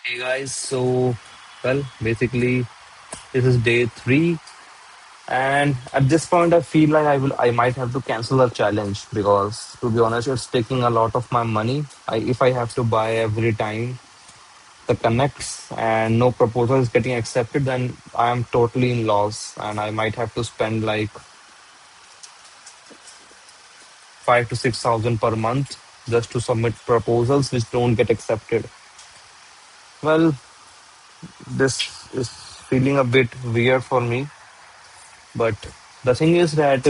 Hey guys, basically, this is day three, and at this point, I feel like I might have to cancel the challenge because, to be honest, it's taking a lot of my money. If I have to buy every time the connects and no proposal is getting accepted, then I am totally in loss, and I might have to spend like 5 to 6 thousand per month just to submit proposals which don't get accepted. Well, this is feeling a bit weird for me. But the thing is that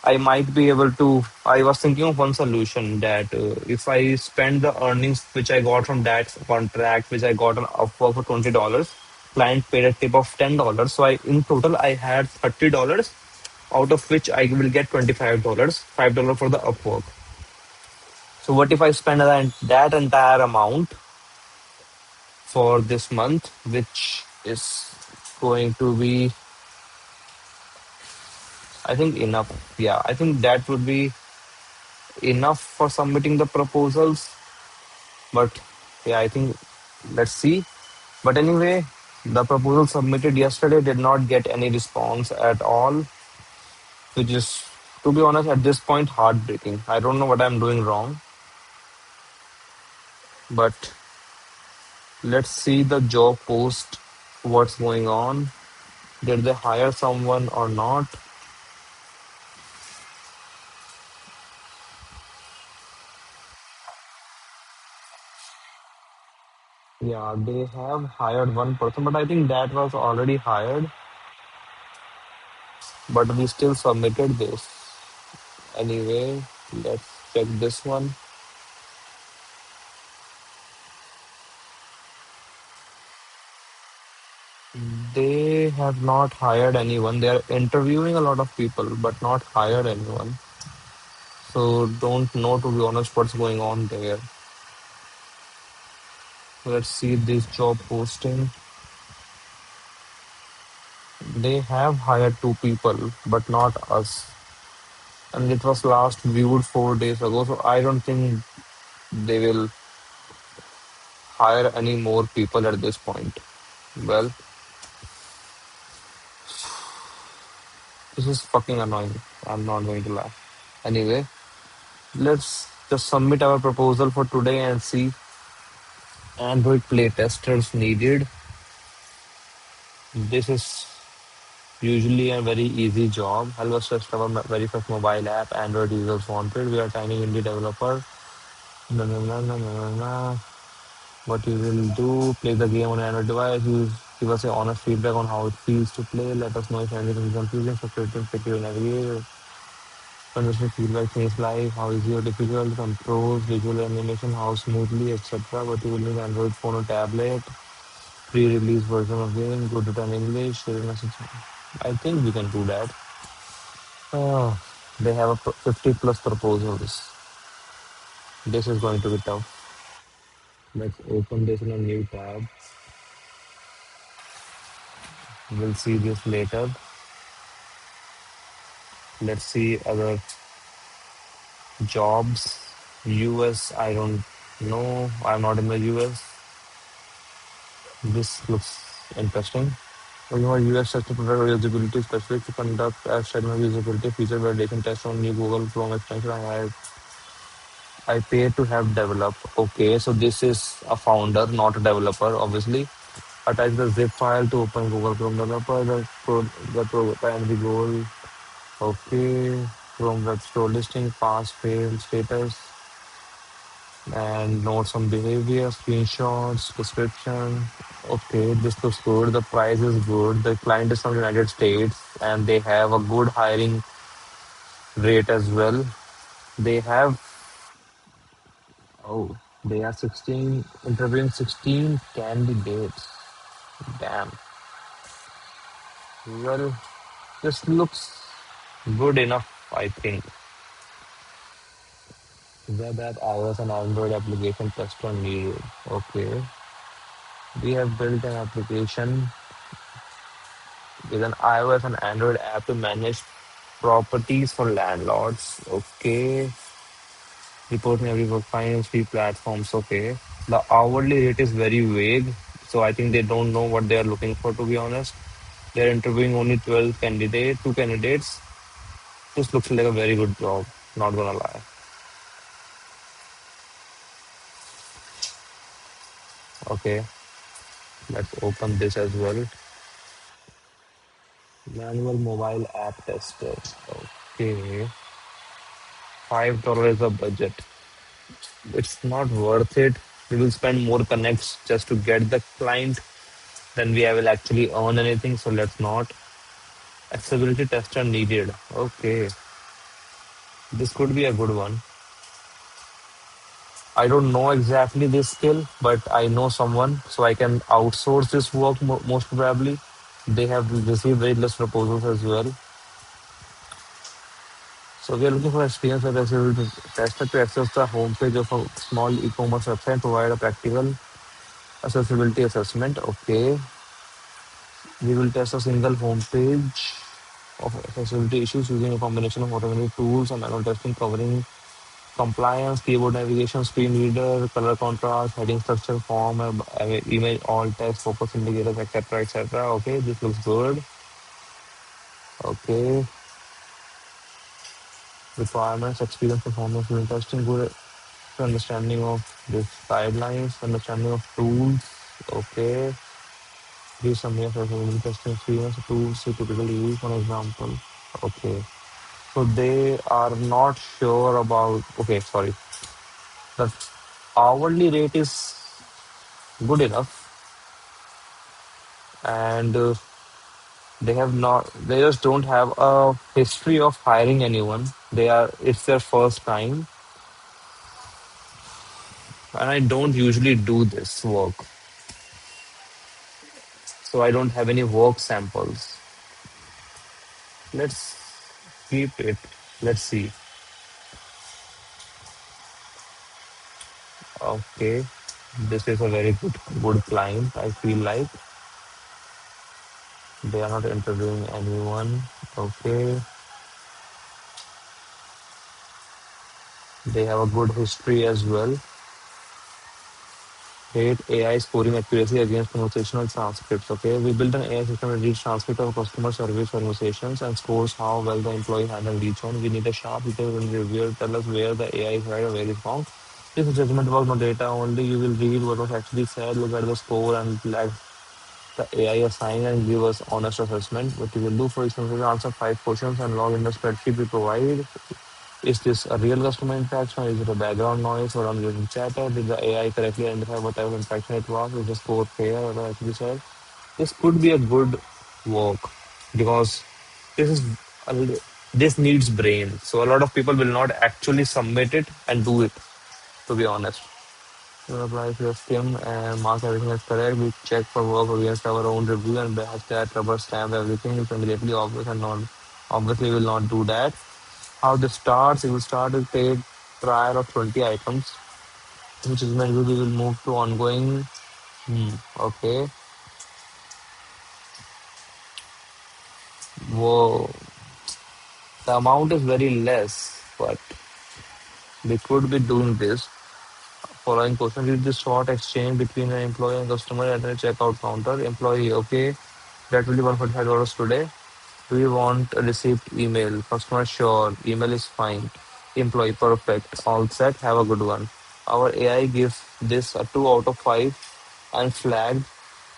I might be able to. I was thinking of one solution that if I spend the earnings which I got from that contract, which I got on Upwork for $20, client paid a tip of $10. So I in total I had $30, out of which I will get $25, $5 for the Upwork. So what if I spend that entire amount for this month, which is going to be, I think, enough. Yeah, I think that would be enough for submitting the proposals. But yeah, I think let's see. But anyway, the proposal submitted yesterday did not get any response at all, which is, to be honest, at this point, heartbreaking. I don't know what I'm doing wrong, but let's see the job post, what's going on. Did they hire someone or not? Yeah, they have hired one person, but I think that was already hired. But we still submitted this. Anyway, let's check this one. They have not hired anyone. They are interviewing a lot of people, but not hired anyone. So don't know, to be honest, what's going on there. Let's see this job posting. They have hired two people, but not us. And it was last viewed 4 days ago. So I don't think they will hire any more people at this point. Well, this is fucking annoying. I'm not going to lie. Anyway, let's just submit our proposal for today and see. Android playtesters needed. This is usually a very easy job. Help us test our very first mobile app. Android users wanted. We are tiny indie developer. Na, na, na, na, na, na, na. What you will do? Play the game on an Android device. Use, give us a honest feedback on how it feels to play. Let us know if anything is confusing, frustrating, secure, navigate. Conversation feedback, things like how easy or difficult, controls, visual animation, how smoothly, etc. What you will need Android phone or tablet. Pre-release version of game, good written English, share message. I think we can do that. Oh, they have 50 plus proposals. This is going to be tough. Let's open this in a new tab. We'll see this later. Let's see other jobs. US, I don't know. I'm not in the US. This looks interesting. We have US test to provide usability specific to conduct a segment usability feature validation test on new Google Chrome extension. I pay to have developed. Okay, so this is a founder, not a developer, obviously. Attach the zip file to open Google Chrome developer, the primary goal. Okay, Chrome web store listing, pass, fail, status, and notes on behavior, screenshots, description. Okay, this looks good. The price is good. The client is from United States, and they have a good hiring rate as well. They have Oh, they are 16, interviewing 16 candidates. Damn. Well, this looks good enough, I think. Web app iOS and Android application test on needed. Okay. We have built an application with an iOS and Android app to manage properties for landlords. Okay. Reporting every work finance, free platforms. Okay. The hourly rate is very vague, so I think they don't know what they are looking for, to be honest. They're interviewing only 2 candidates. This looks like a very good job, not gonna lie. Okay, let's open this as well. Manual mobile app tester. Okay, $5 is the budget. It's not worth it. We will spend more connects just to get the client than we will actually earn anything. So let's not. Accessibility tester needed. Okay, this could be a good one. I don't know exactly this skill, but I know someone, so I can outsource this work most probably. They have received very less proposals as well. So we are looking for experience as a tester to access the homepage of a small e-commerce website, provide a practical accessibility assessment. Okay, we will test a single homepage of accessibility issues using a combination of automated tools and manual testing covering compliance, keyboard navigation, screen reader, color contrast, heading structure, form, image, alt text, focus indicators, etc., etc. Okay, this looks good. Okay, requirements, experience, performance, unit testing, good understanding of this guidelines, understanding of tools. Okay, give summary of unit testing experience, tools you typically use, for example. Okay, so they are not sure about. Okay, sorry, the hourly rate is good enough, and they just don't have a history of hiring anyone. It's their first time, and I don't usually do this work, so I don't have any work samples. Let's keep it. Let's see. Okay, this is a very good client. I feel like they are not interviewing anyone. Okay, they have a good history as well. Rate AI scoring accuracy against conversational transcripts. Okay, we built an AI system that reads transcript of customer service conversations and scores how well the employee handled each one. We need a sharp detailed reviewer to tell us where the AI is right or where it's wrong. This is judgment about no data only. You will read what was actually said, look at the score, and let the AI assign and give us honest assessment. What you will do for each one is answer 5 questions and log in the spreadsheet we provide. Is this a real customer interaction? Is it a background noise or unrelated chatter? Did the AI correctly identify what type of interaction it was? Is the score fair or actually said? This could be a good work because this is a, this needs brain. So a lot of people will not actually submit it and do it. To be honest, we apply if you skim and mark everything as correct. We check for work against our own review and batch that rubber stamp everything. It's immediately obvious and not obviously we will not do that. How this starts, it will start with paid trial of 20 items, which is when we will move to ongoing. Okay. Whoa. The amount is very less, but we could be doing this. Following question, read the short exchange between an employee and customer at a checkout counter. Employee, okay, that will be $145 today. Do you want a receipt email? Customer, sure. Email is fine. Employee, perfect. All set. Have a good one. Our AI gives this a 2 out of 5 and flagged,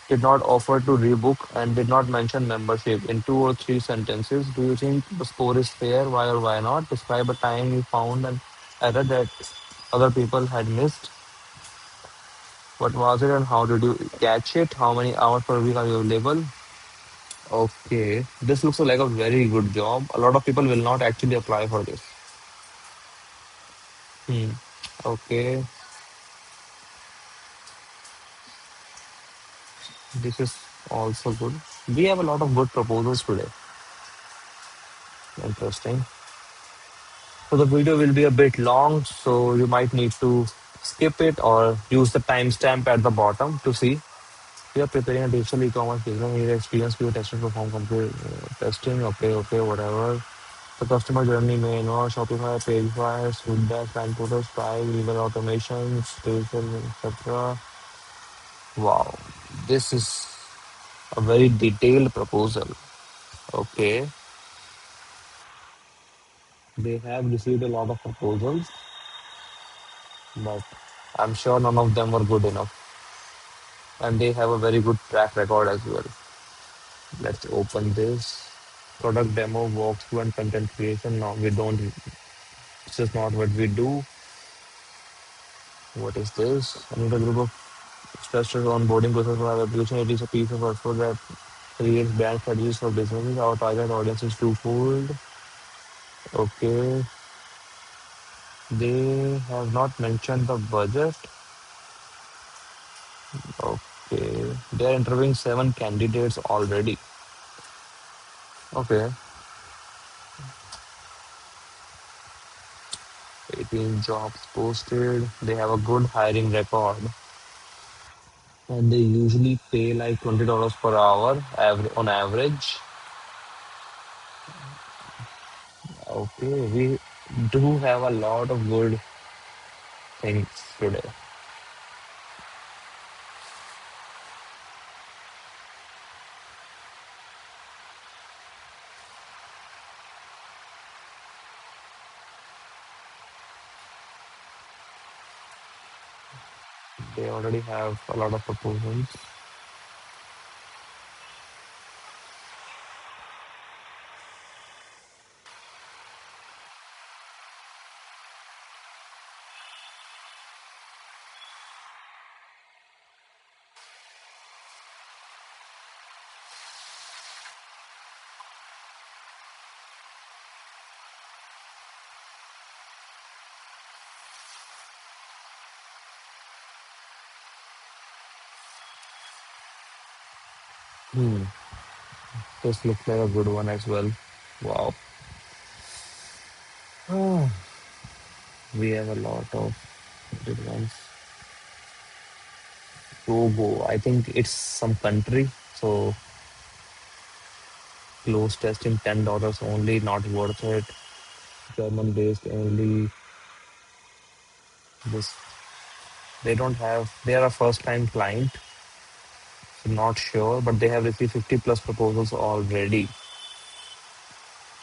did not offer to rebook and did not mention membership in 2 or 3 sentences. Do you think the score is fair? Why or why not? Describe a time you found an error that other people had missed. What was it and how did you catch it? How many hours per week are you available? Okay, this looks like a very good job. A lot of people will not actually apply for this. Hmm. Okay, this is also good. We have a lot of good proposals today. Interesting. So the video will be a bit long, so you might need to skip it or use the timestamp at the bottom to see. We are preparing a digital e-commerce business. Need experience with testing perform complete testing. Okay, okay, whatever. The customer journey may involve Shopify, Pagefly, Swoopdash, line portals, Stripe, email automations, digital, etc. Wow, this is a very detailed proposal. Okay, they have received a lot of proposals, but I'm sure none of them were good enough. And they have a very good track record as well. Let's open this. Product demo, walkthrough, and content creation. No, we don't. This is not what we do. What is this? I need a group of structured onboarding process for our application. It is a piece of workflow that creates brand strategies for businesses. Our target audience is twofold. Okay. They have not mentioned the budget. Okay. They are interviewing 7 candidates already. Okay. 18 jobs posted. They have a good hiring record. And they usually pay like $20 per hour on average. Okay. We do have a lot of good things today. They already have a lot of proposals. Hmm. This looks like a good one as well. Wow. Oh, we have a lot of good ones. Togo. I think it's some country. So close testing $10 only, not worth it. German based only. This they don't have. They are a first time client. So not sure, but they have received 50 plus proposals already,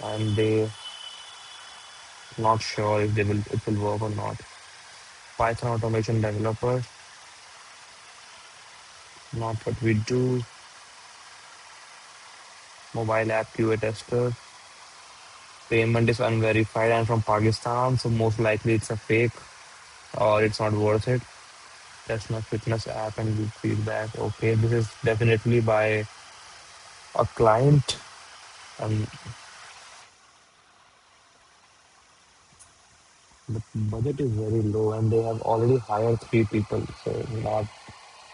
and they not sure if they will it will work or not. Python automation developer, not what we do. Mobile app QA tester. Payment is unverified and from Pakistan, so most likely it's a fake or it's not worth it. That's not fitness app and give feedback. Okay, this is definitely by a client. And the budget is very low and they have already hired 3 people, so not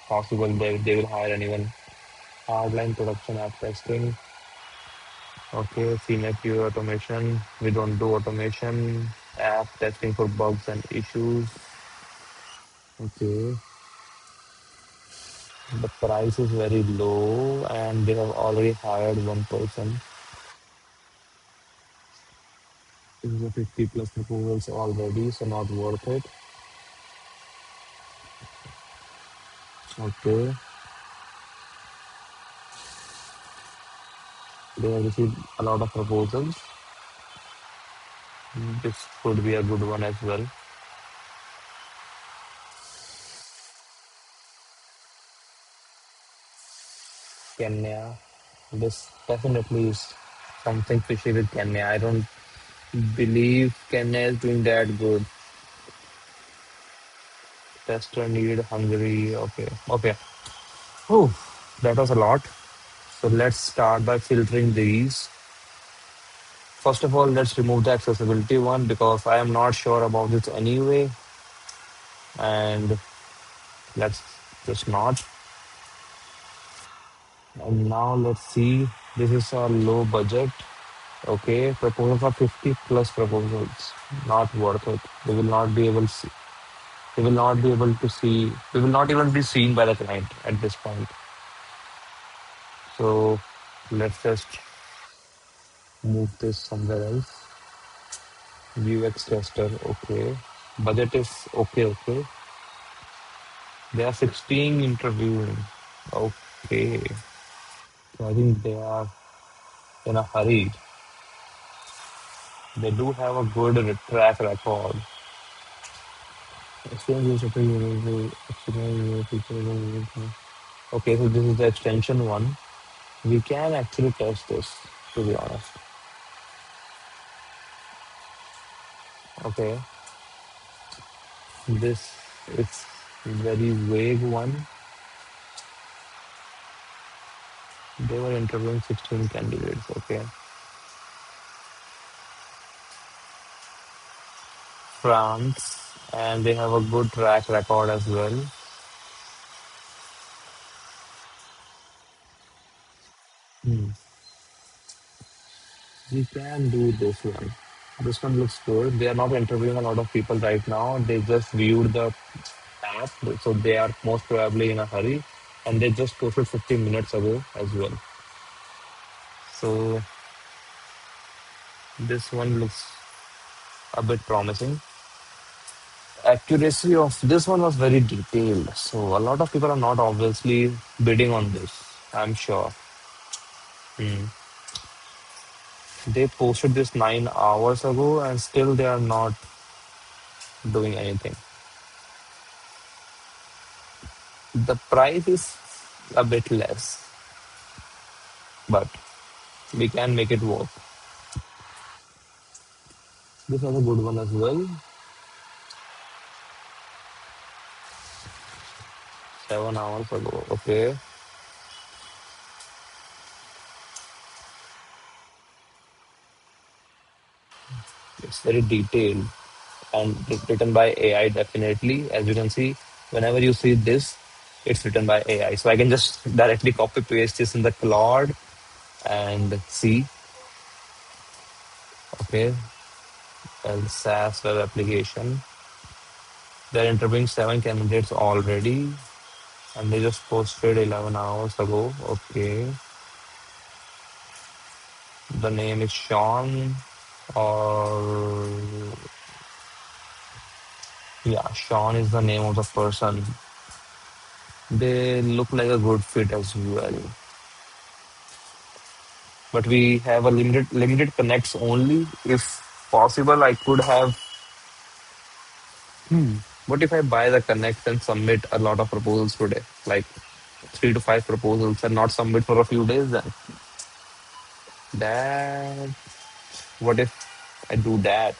possible they will hire anyone. Hardline production app testing. Okay, senior QA automation. We don't do automation. App testing for bugs and issues. Okay. The price is very low and they have already hired one person. This is a 50 plus proposals already, so not worth it. Okay. They have received a lot of proposals. This could be a good one as well. Kenya. This definitely is something fishy with Kenya. I don't believe Kenya is doing that good. Tester needed Hungary. Okay. Okay. Oh, that was a lot. So let's start by filtering these. First of all, let's remove the accessibility one because I am not sure about this anyway. And let's just not. And now let's see. This is a low budget. Okay, proposals are 50 plus proposals. Not worth it. They will not be able to see. They will not be able to see. We will not even be seen by the client at this point. So let's just move this somewhere else. UX tester, okay. Budget is okay, okay. They are 16 interviewing. Okay. So I think they are in a hurry. They do have a good track record. Okay, so this is the extension one. We can actually test this, to be honest. Okay, this is very vague one. They were interviewing 16 candidates. Okay, France, and they have a good track record as well. Hmm. We can do this one. This one looks good. They are not interviewing a lot of people right now. They just viewed the app, so they are most probably in a hurry, and they just posted 15 minutes ago as well. So this one looks a bit promising. Accuracy of this one was very detailed, so a lot of people are not obviously bidding on this. I'm sure. Hmm. They posted this 9 hours ago, and still they are not doing anything. The price is a bit less, but we can make it work. This was a good one as well. 7 hours ago. Okay. It's very detailed and written by AI, definitely. As you can see, whenever you see this, it's written by AI. So I can just directly copy paste this in the Claude and see. Okay. And SaaS web application. They're interviewing 7 candidates already, and they just posted 11 hours ago. Okay. The name is Sean, or yeah, Sean is the name of the person. They look like a good fit as well. But we have a limited connects only. If possible, I could have. What if I buy the connect and submit a lot of proposals today, like 3 to 5 proposals, and not submit for a few days? Then that. What if I do that?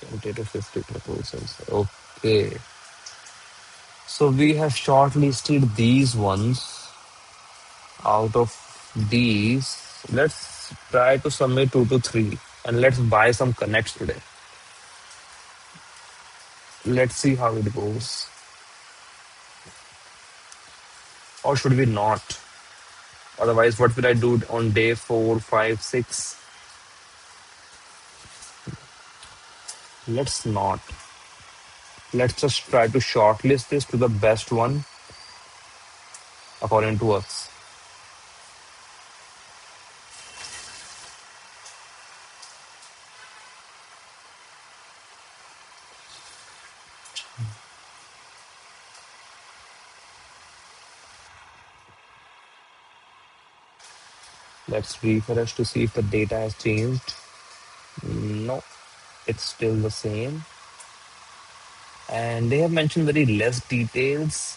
20 to 50 proposals. Okay. So we have shortlisted these ones. Out of these, let's try to submit 2 to 3, and let's buy some connects today. Let's see how it goes. Or should we not? Otherwise, what will I do on day 4, 5, 6? Let's not. Let's just try to shortlist this to the best one according to us. Let's refresh to see if the data has changed. No, it's still the same. And they have mentioned very less details,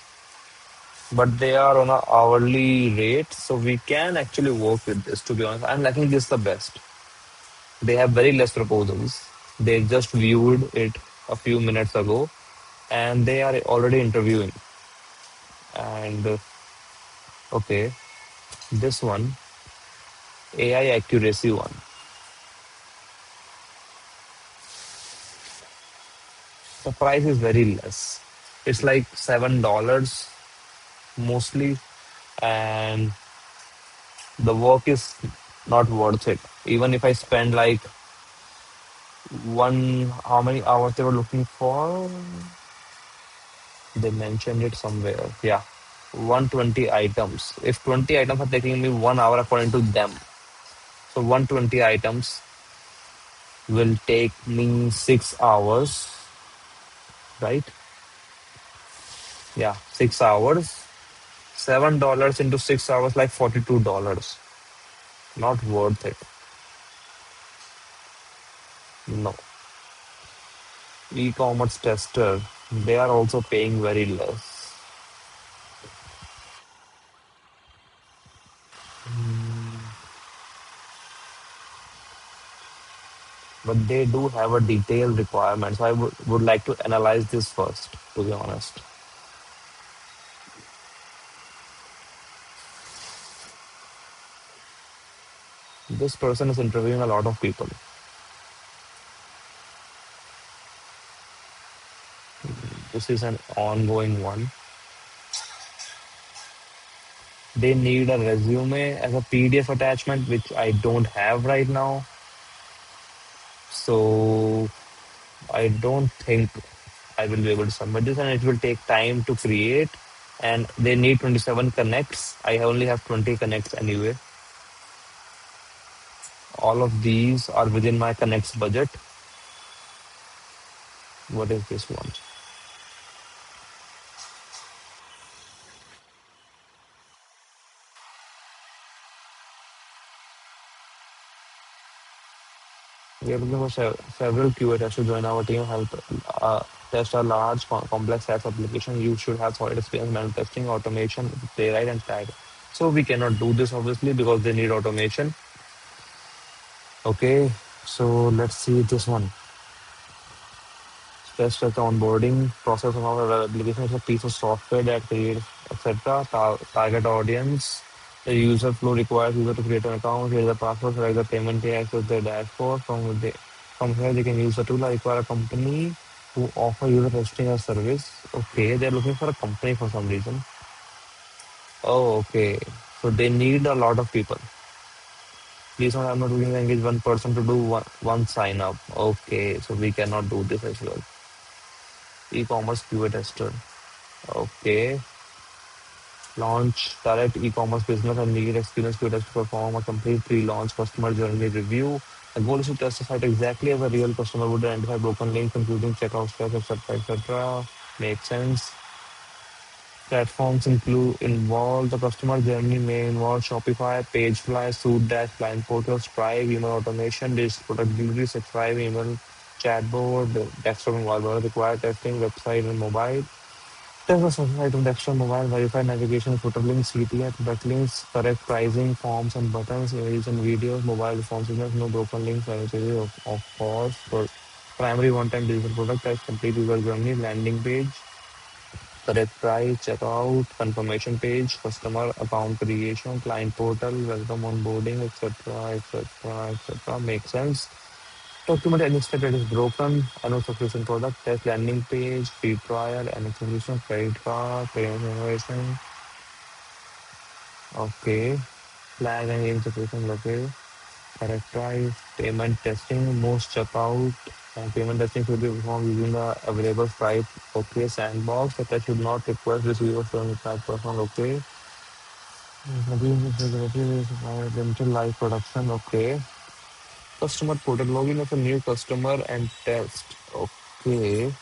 but they are on a hourly rate, so we can actually work with this. To be honest, I'm liking this the best. They have very less proposals. They just viewed it a few minutes ago, and they are already interviewing. And okay, this one, AI accuracy one, the price is very less. It's like $7 mostly, and the work is not worth it. Even if I spend like How many hours they were looking for? They mentioned it somewhere. Yeah, 120 items. If 20 items are taking me 1 hour according to them, so 120 items will take me 6 hours, right? Yeah, 6 hours. $7 into 6 hours, like $42. Not worth it. No. E-commerce tester, they are also paying very less. But they do have a detailed requirement. So I would like to analyze this first, to be honest. This person is interviewing a lot of people. This is an ongoing one. They need a resume as a PDF attachment, which I don't have right now. So I don't think I will be able to submit this, and it will take time to create. And they need 27 connects. I only have 20 connects anyway. All of these are within my connects budget. What is this one? We are looking for several QA testers to join our team, help test a large, complex SaaS application. You should have solid experience manual testing, automation, playwright, and tag. So we cannot do this obviously because they need automation. Okay, so let's see this one. Test as the onboarding process of our application is a piece of software that creates, etc. Target audience. The user flow requires user to create an account, create the password, select the payment, they access their dashboard. From here, they can use the tool. I require a company who offer user testing as service. Okay, they're looking for a company for some reason. Oh, okay. So they need a lot of people. Please note, I'm not willing to engage one person to do one sign up. Okay, so we cannot do this as well. E-commerce QA tester. Okay. Launch direct e-commerce business and need experience to test to perform a complete pre-launch customer journey review. The goal is to test the site exactly as a real customer would identify broken links, including checkout steps, etc., etc. Makes sense. Platforms involve the customer journey may involve Shopify, Pagefly, SuitDash, Client Portal, Stripe, email automation, digital product delivery, Subscribe, email, chatbot, desktop and mobile required testing, website and mobile. Test the site on desktop, mobile, verify navigation, footer links, CTF, backlinks, correct pricing, forms and buttons, images and videos, mobile responsiveness, no broken links, of course. For primary one-time digital product type, complete user journey, landing page, correct price, checkout, confirmation page, customer account creation, client portal, welcome onboarding, etc., etc., etc. Makes sense. Document any step that is broken, annual subscription product, test landing page, free trial, annual subscription, credit card, payment information. Okay. Flag and insufficient, okay. Correct price, payment testing, most checkout, and payment testing should be performed using the available Stripe, okay. Sandbox, that should not request receiver 75%, okay. Limited live production, okay. Customer portal, login as a new customer and test, okay.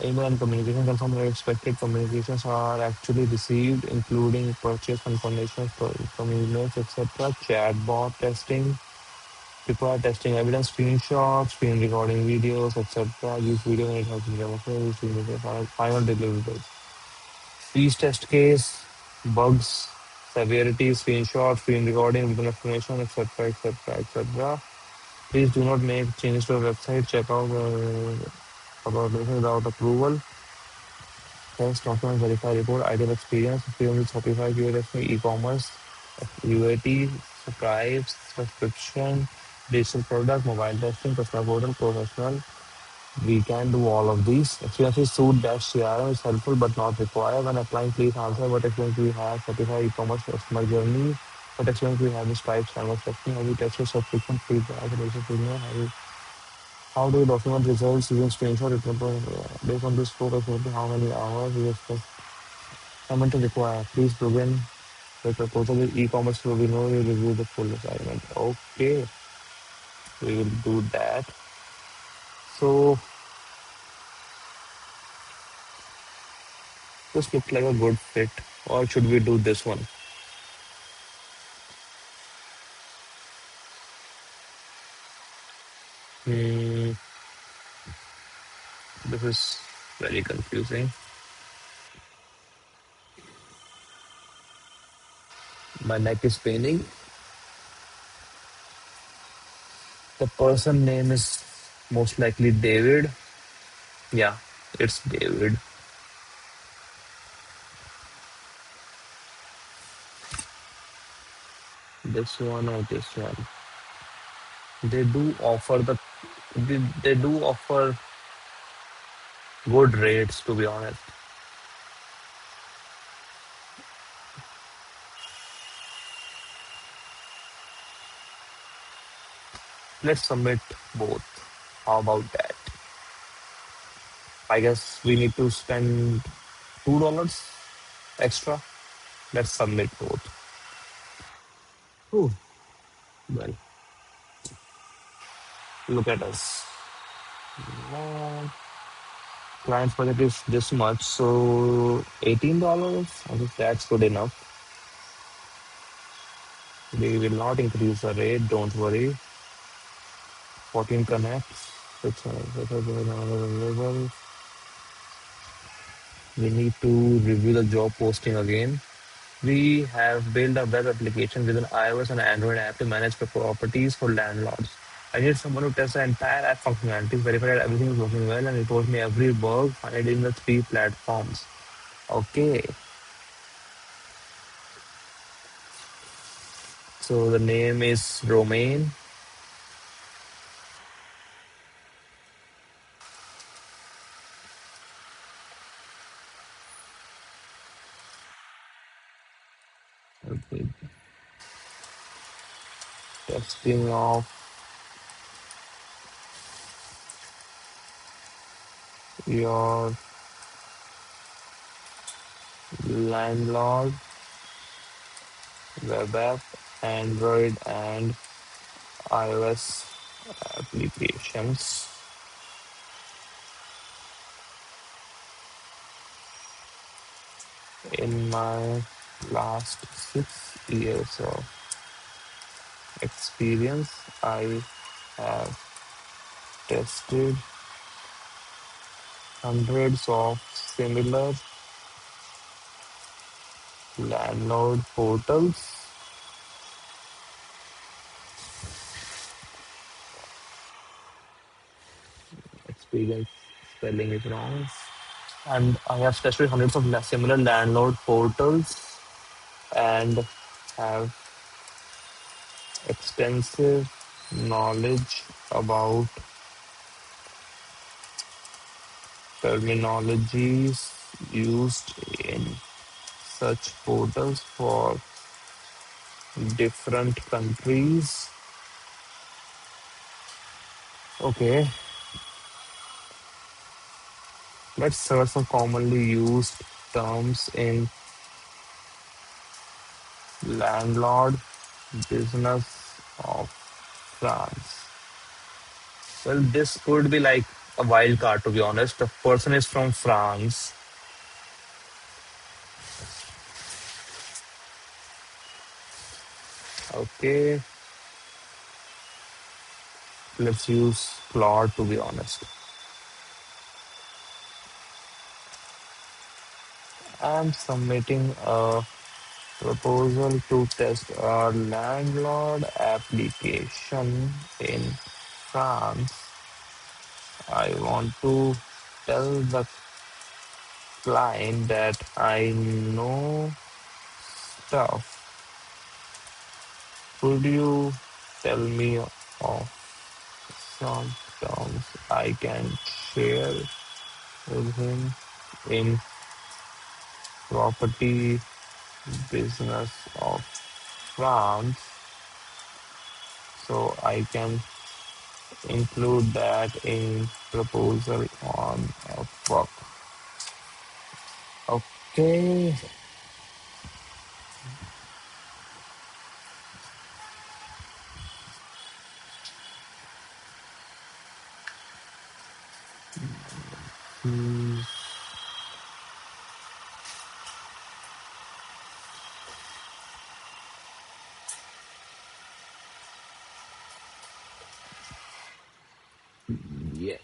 Email and communication confirm that expected communications are actually received, including purchase confirmations from emails, etc. Chatbot testing, require testing evidence, screenshots, screen recording videos, etc. Use video when it has been demonstrated. Final deliverables. Each test case, bugs, severity, screenshot, screen recording, written explanation, etc., etc., etc. Please do not make changes to the website. Check out about this without approval. Test document verify report ideal experience with Shopify QA e-commerce UAT subscribes subscription digital product mobile testing customer portal professional. We can do all of these. Experience with suit dash CRM is helpful but not required. When applying, please answer what experience do you have Shopify e-commerce customer journey. What experience we have is types and what testing, have you tested subscription feedback, relationship feedback, how do you document results using screenshot, based on this scope, approximately how many hours you expect someone to require. Please begin the proposal with e-commerce so we know you review the full assignment. Okay, we will do that. So this looks like a good fit. Or should we do this one? Hmm, this is very confusing. My neck is paining. The person name is most likely David. Yeah, it's David. This one or this one. They do offer they do offer good rates, to be honest. Let's submit both. How about that? I guess we need to spend $2 extra. Let's submit both. Ooh, well, look at us. Uh, Client budget is this much, so $18. I guess that's good enough. We will not increase the rate. Don't worry. 14 connects. Available. We need to review the job posting again. We have built a web application with an iOS and Android app to manage the properties for landlords. I need someone to test the entire app functionality, verify that everything is working well, and report me every bug found in the three platforms. Okay, so the name is Romain. Okay. Testing of your landlord web app, Android and iOS applications. In my last 6 years of experience, I have tested hundreds of similar landlord portals. Experience spelling is wrong. And I have tested hundreds of similar landlord portals and have extensive knowledge about terminologies used in such portals for different countries. Okay, let's search some commonly used terms in landlord business of France. Well, this could be like a wild card, to be honest. The person is from France. Okay, let's use Claude, to be honest. I'm submitting a proposal to test a landlord application in France. I want to tell the client that I know stuff. Could you tell me of some terms I can share with him in property business of France, so I can include that in proposal on Upwork. Okay. Hmm, yes.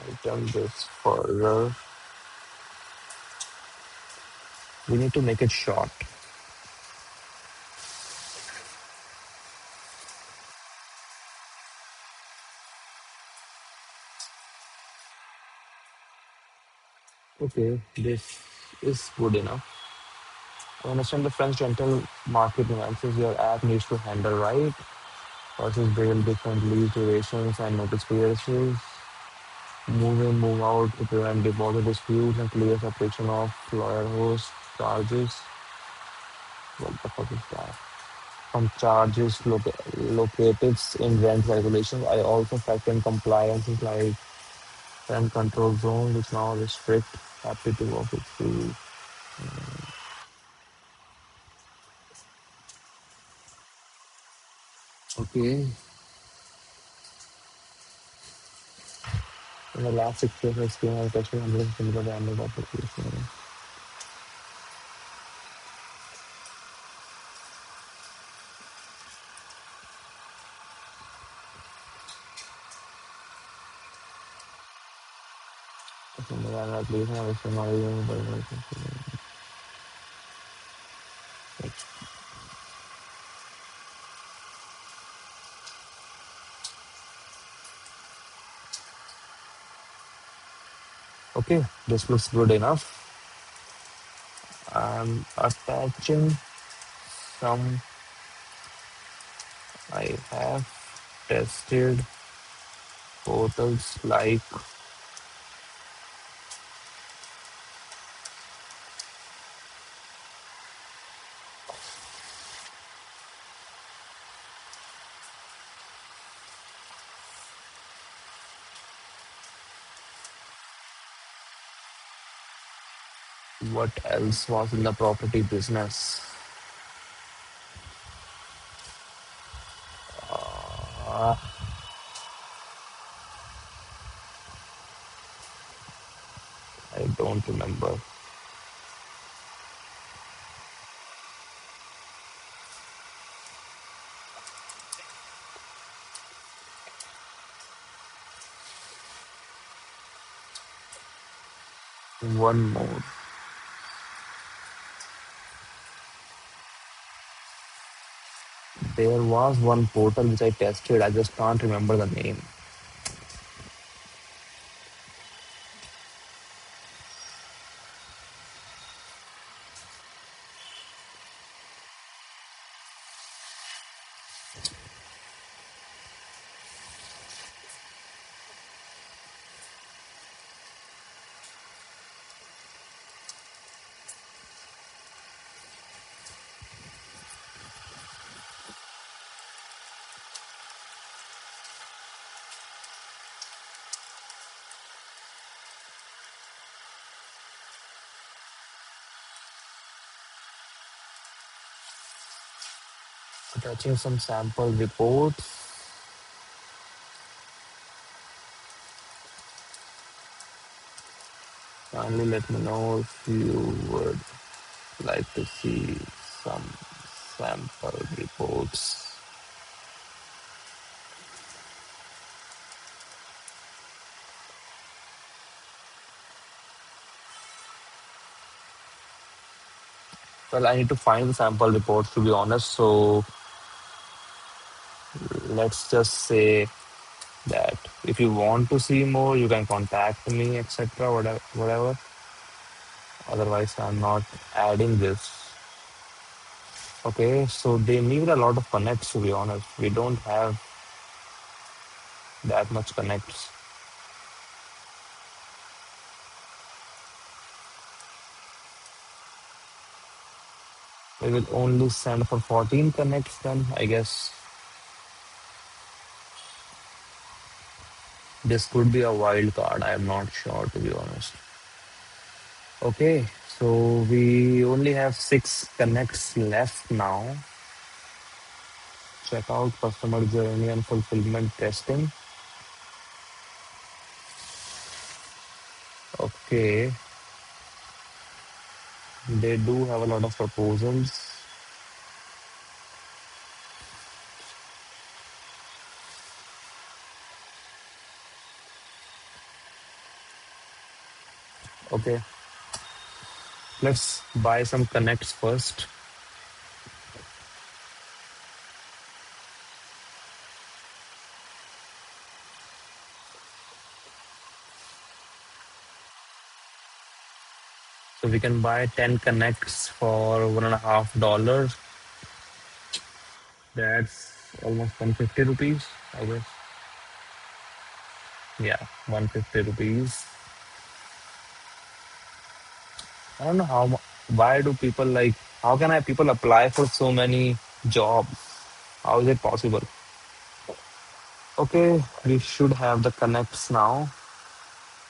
Item this further. We need to make it short. Okay, this is good enough. I understand the French rental market nuances your app needs to handle, right? Versus build different lease durations and notice periods. Move in, move out to prevent deposit disputes and clear separation of lawyer host charges. What the fuck is that? From charges located in rent regulations. I also factor in compliances like rent control zone, which now restrict. Happy to work with you. Okay. In the last 6 years, experience I've tested hundreds of similar random applications. Similar random applications, I was not even. Okay, this looks good enough. I'm attaching some. I have tested portals like what else was in the property business. Uh, I don't remember. One more. There was one portal which I tested. I just can't remember the name. Attaching some sample reports. Kindly let me know if you would like to see some sample reports. Well, I need to find the sample reports to be honest. So let's just say that if you want to see more, you can contact me, etc. Whatever, whatever. Otherwise, I'm not adding this. Okay, so they need a lot of connects to be honest. We don't have that much connects. We will only send for 14 connects then. I guess this could be a wild card. I am not sure to be honest. Okay, so we only have 6 connects left now. Check out customer journey and fulfillment testing. Okay, they do have a lot of proposals. Okay, let's buy some connects first. So we can buy 10 connects for $1.50. That's almost 150 rupees, I guess. Yeah, 150 rupees. I don't know why do people like, how can I people apply for so many jobs? How is it possible? Okay, we should have the connects now.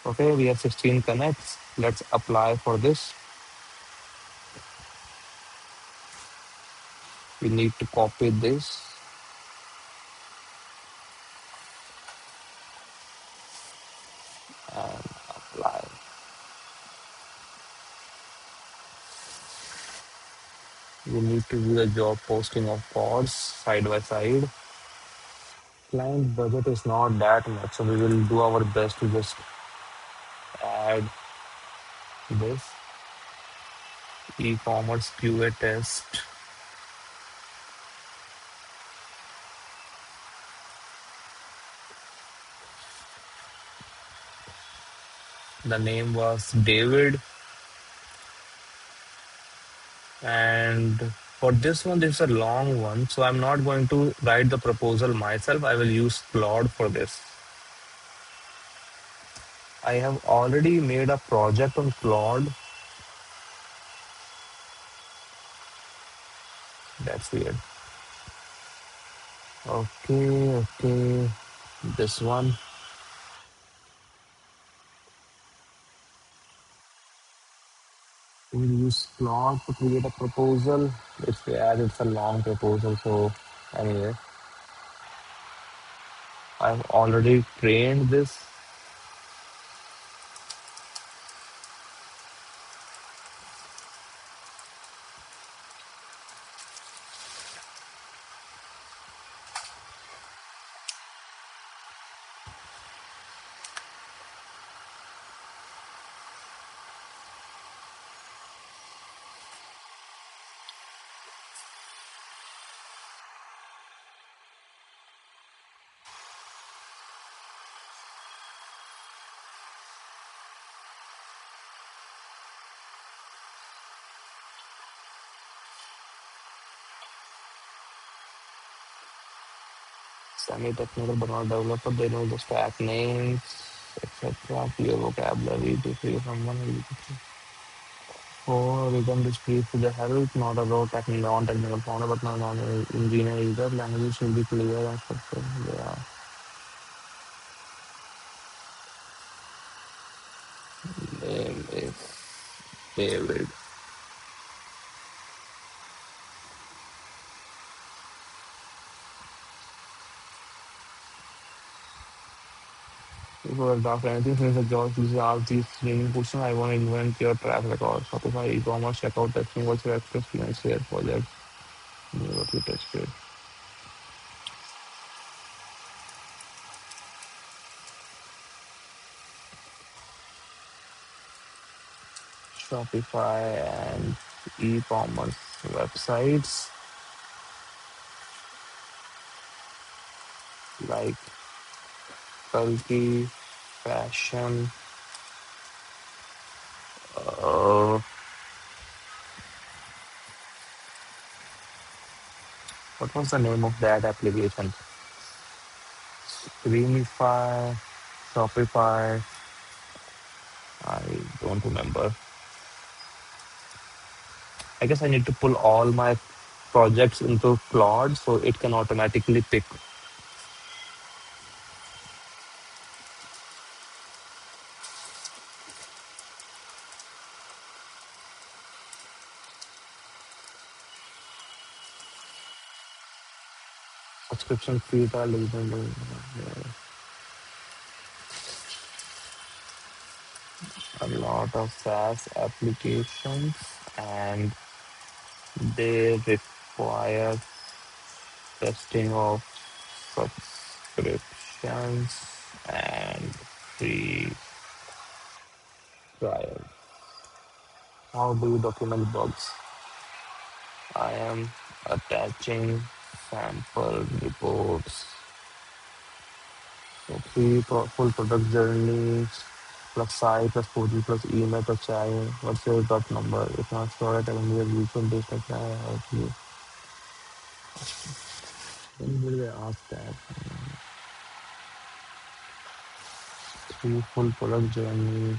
Okay, we have 16 connects. Let's apply for this. We need to copy this and apply. We need to do the job posting of course side by side. Client budget is not that much, so we will do our best to just add this e-commerce QA test. The name was David, and for this one, this is a long one, so I'm not going to write the proposal myself. I will use Claude for this. I have already made a project on Claude. That's weird. Okay, okay. This one. We'll use Claude to create a proposal. It's a long proposal, so anyway, I've already trained this. Semi-technical but not developer. They know the stack names, etc. Clear vocabulary to see someone. For written this brief to the help, not about technical, non-technical founder, but not non-engineer either. Language should be clear and structured. Yeah. Name is David. If you are after anything since the job, please ask these screening questions. I want to invent your track record. Shopify e-commerce checkout testing. What's your experience here for that? What you tested. Shopify and e-commerce websites like Bulky, fashion. Uh, what was the name of that application? Screamify, Shopify. I don't remember. I guess I need to pull all my projects into Claude so it can automatically pick subscription fees are a lot of SaaS applications and they require testing of subscriptions and free trial. How do you document bugs? I am attaching sample reports. So full product journey plus site plus 40 plus email plus chai. What's your dot number? If not sure, tell me your usual data can I help you. When will they ask that? Three full product journeys.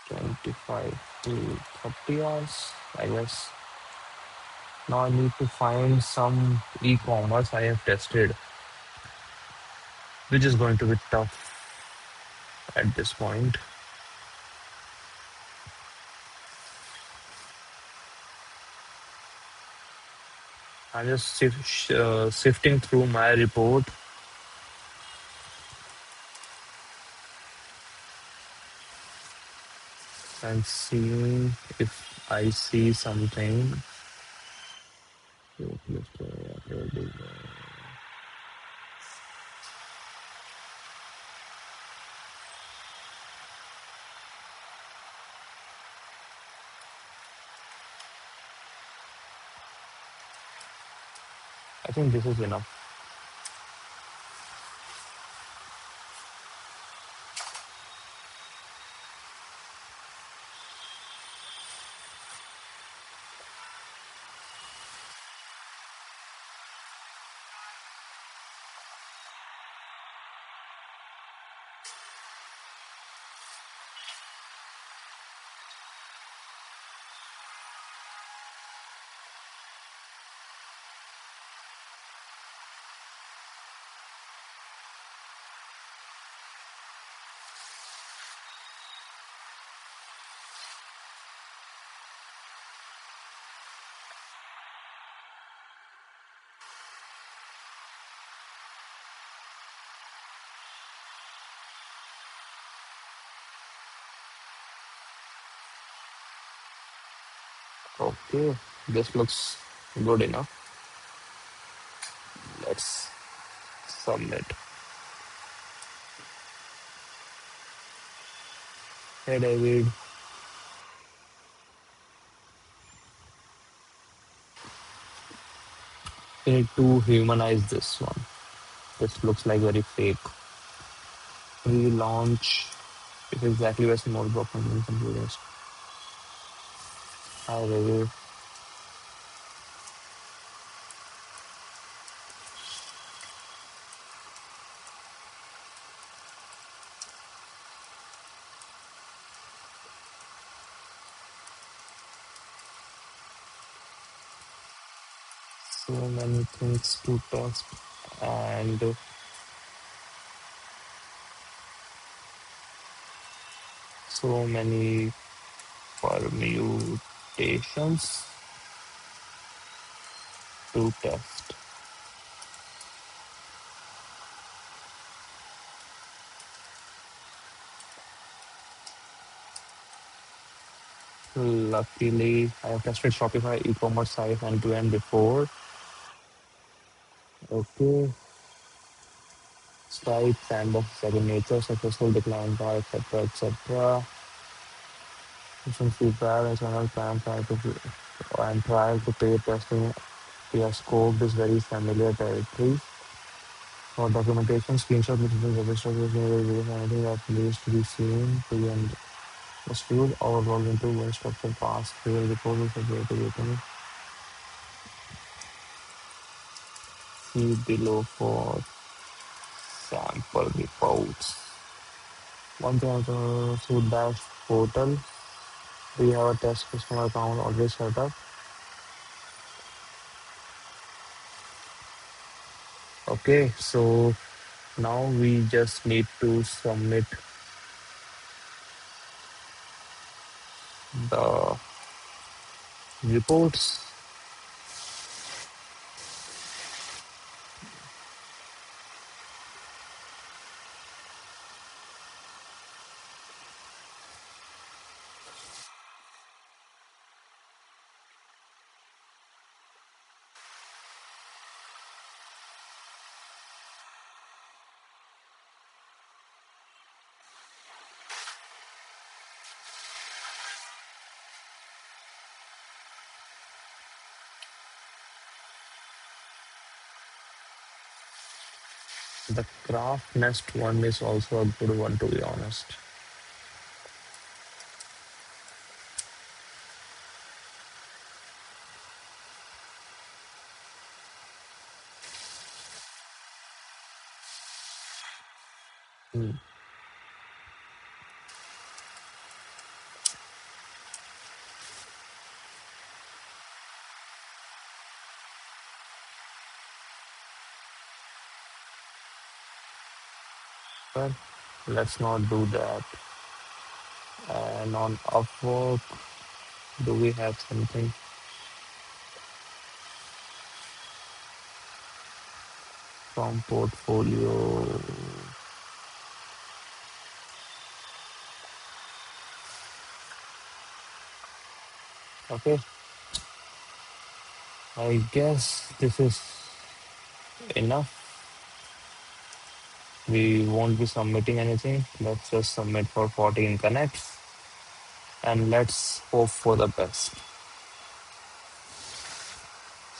Twenty-five to 30 hours, I guess. Now I need to find some e-commerce I have tested, which is going to be tough at this point. I'm just sifting through my report and seeing if I see something. I think this is enough. Okay, this looks good enough. Let's submit. Hey David, we need to humanize this one. This looks like very fake. Pre-launch is exactly where small broken computers. Hi David. So many things to test and so many permutations to test. Luckily, I have tested Shopify e-commerce site end to end before. Okay, site, sandbox, second nature, successful decline bar, etc., etc. Since feedback and channel plan try to and try to pay testing via scope is very familiar territory. For documentation, screenshot which is registered with anything that needs to be seen to be understood or rolled into one structure pass. Here report is separated within see below for sample reports. One thing also through dash portal, we have a test customer account already set up. Okay, so now we just need to submit the reports. The craft nest one is also a good one, to be honest. Hmm. But let's not do that. And on Upwork, do we have something from portfolio? Okay, I guess this is enough. We won't be submitting anything. Let's just submit for 14 connects and let's hope for the best.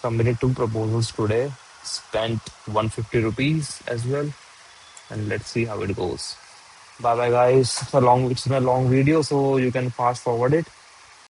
Submitted two proposals today, spent 150 rupees as well, and let's see how it goes. Bye bye, guys. It's been a long video, so you can fast forward it.